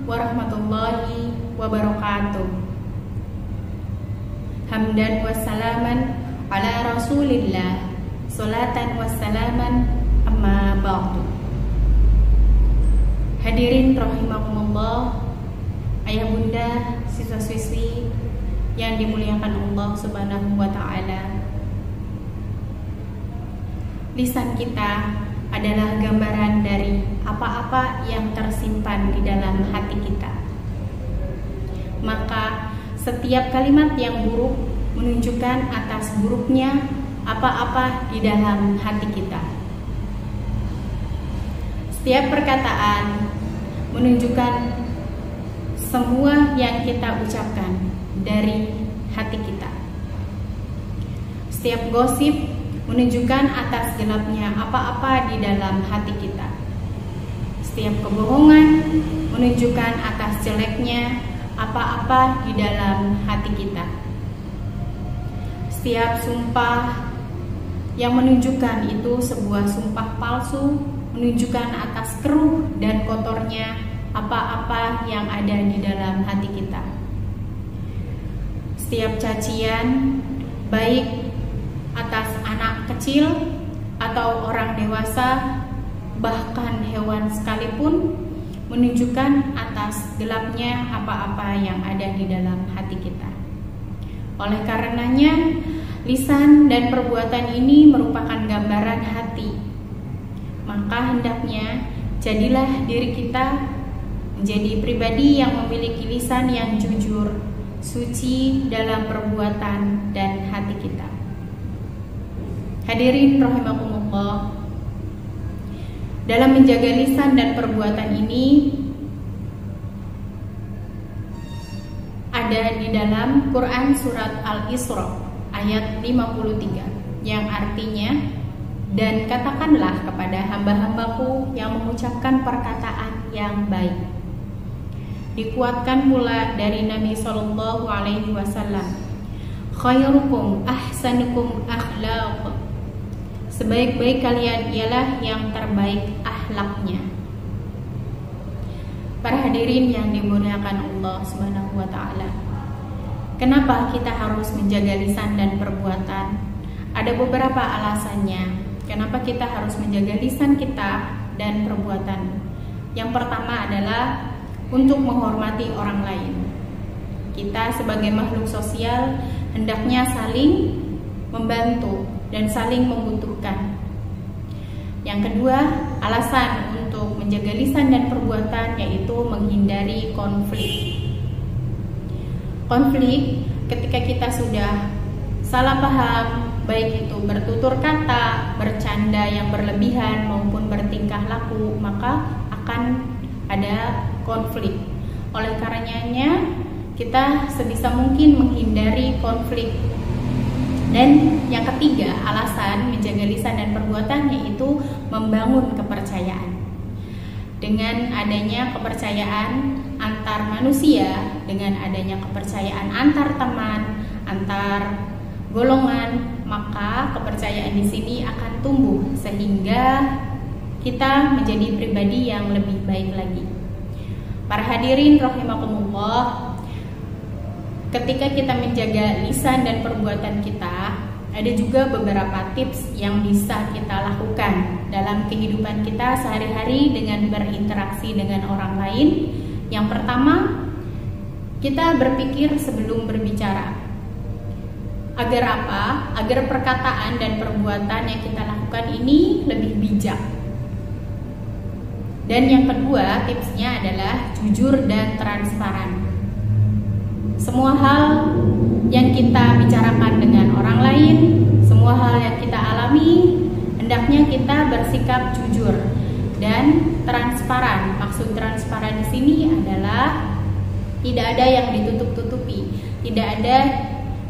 warahmatullahi wabarakatuh. Hamdan wassalaman ala rasulillah, salatan wassalaman, amma ba'du. Hadirin rahimakumullah, ayah bunda, siswa-siswi yang dimuliakan Allah Subhanahu wa ta'ala. Lisan kita adalah gambaran dari apa-apa yang tersimpan di dalam hati kita. Maka setiap kalimat yang buruk menunjukkan atas buruknya apa-apa di dalam hati kita. Setiap perkataan menunjukkan semua yang kita ucapkan dari hati kita. Setiap gosip menunjukkan atas gelapnya apa-apa di dalam hati kita. Setiap kebohongan menunjukkan atas jeleknya apa-apa di dalam hati kita. Setiap sumpah yang menunjukkan itu sebuah sumpah palsu menunjukkan atas keruh dan kotornya apa-apa yang ada di dalam hati kita. Setiap cacian, baik atas anak kecil atau orang dewasa, bahkan hewan sekalipun, menunjukkan atas gelapnya apa-apa yang ada di dalam hati kita. Oleh karenanya, lisan dan perbuatan ini merupakan gambaran hati. Maka hendaknya jadilah diri kita menjadi pribadi yang memiliki lisan yang jujur, suci dalam perbuatan dan hati kita. Hadirin rahimakumullah, dalam menjaga lisan dan perbuatan ini ada di dalam Quran surat Al-Isra ayat 53 yang artinya, dan katakanlah kepada hamba-hambaku yang mengucapkan perkataan yang baik. Dikuatkan pula dari Nabi Shallallahu Alaihi Wasallam, khairukum ahsanukum akhlaq. Sebaik-baik kalian ialah yang terbaik akhlaknya. Para hadirin yang dimuliakan Allah Subhanahu wa ta'ala, kenapa kita harus menjaga lisan dan perbuatan? Ada beberapa alasannya kenapa kita harus menjaga lisan kita dan perbuatan. Yang pertama adalah untuk menghormati orang lain. Kita sebagai makhluk sosial hendaknya saling membantu dan saling membutuhkan. Yang kedua, alasan untuk menjaga lisan dan perbuatan yaitu menghindari konflik. Konflik ketika kita sudah salah paham, baik itu bertutur kata, bercanda yang berlebihan maupun bertingkah laku, maka akan ada konflik. Oleh karenanya, kita sebisa mungkin menghindari konflik. Dan yang ketiga, alasan menjaga lisan dan perbuatan yaitu membangun kepercayaan. Dengan adanya kepercayaan antar manusia, dengan adanya kepercayaan antar teman, antar golongan, maka kepercayaan di sini akan tumbuh sehingga kita menjadi pribadi yang lebih baik lagi. Para hadirin rahimakumullah, ketika kita menjaga lisan dan perbuatan kita, ada juga beberapa tips yang bisa kita lakukan dalam kehidupan kita sehari-hari dengan berinteraksi dengan orang lain. Yang pertama, kita berpikir sebelum berbicara. Agar apa? Agar perkataan dan perbuatan yang kita lakukan ini lebih bijak. Dan yang kedua, tipsnya adalah jujur dan transparan. Semua hal yang kita bicarakan dengan orang lain, semua hal yang kita alami, hendaknya kita bersikap jujur dan transparan. Maksud transparan di sini adalah tidak ada yang ditutup-tutupi, tidak ada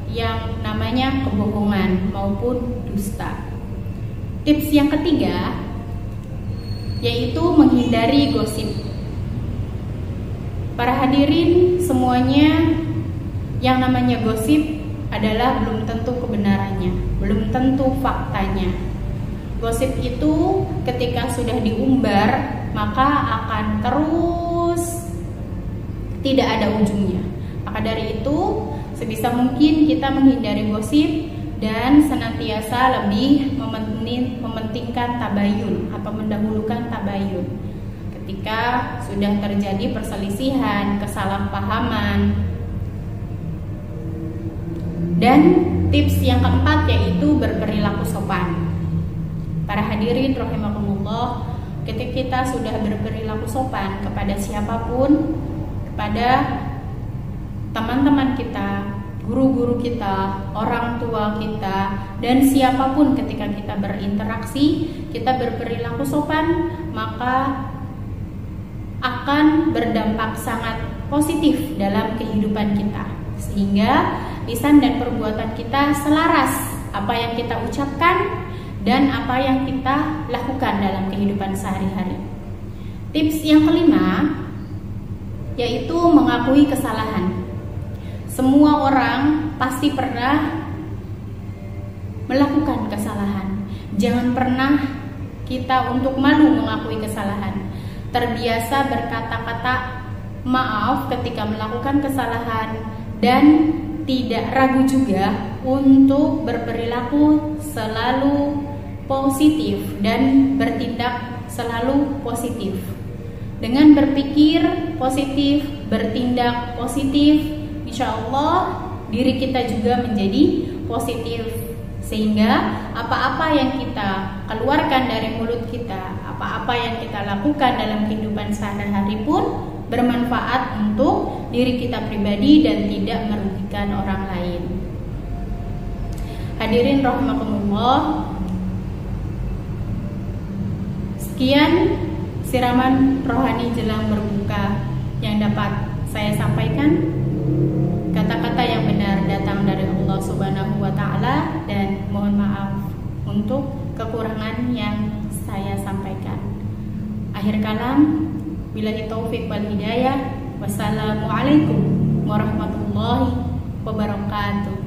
yang namanya kebohongan maupun dusta. Tips yang ketiga yaitu menghindari gosip. Para hadirin semuanya, yang namanya gosip adalah belum tentu kebenarannya, belum tentu faktanya. Gosip itu ketika sudah diumbar, maka akan terus tidak ada ujungnya. Maka dari itu, sebisa mungkin kita menghindari gosip dan senantiasa lebih mementingkan tabayun atau mendahulukan tabayun. Ketika sudah terjadi perselisihan, kesalahpahaman. Dan tips yang keempat yaitu berperilaku sopan. Para hadirin rahimakumullah, ketika kita sudah berperilaku sopan kepada siapapun, kepada teman-teman kita, guru-guru kita, orang tua kita, dan siapapun ketika kita berinteraksi, kita berperilaku sopan, maka akan berdampak sangat positif dalam kehidupan kita. Sehingga lisan dan perbuatan kita selaras apa yang kita ucapkan dan apa yang kita lakukan dalam kehidupan sehari-hari. Tips yang kelima yaitu mengakui kesalahan. Semua orang pasti pernah melakukan kesalahan. Jangan pernah kita untuk malu mengakui kesalahan. Terbiasa berkata-kata maaf ketika melakukan kesalahan dan tidak ragu juga untuk berperilaku selalu positif dan bertindak selalu positif. Dengan berpikir positif, bertindak positif, insya Allah diri kita juga menjadi positif. Sehingga apa-apa yang kita keluarkan dari mulut kita, apa-apa yang kita lakukan dalam kehidupan sehari-hari pun bermanfaat untuk diri kita pribadi dan tidak merugikan orang lain. Hadirin rahimakumullah, sekian siraman rohani jelang berbuka yang dapat saya sampaikan. Kata-kata yang benar datang dari Allah Subhanahu wa Ta'ala, dan mohon maaf untuk kekurangan yang saya sampaikan. Akhir kalam, billahi taufik wal hidayah. Wassalamualaikum warahmatullahi wabarakatuh.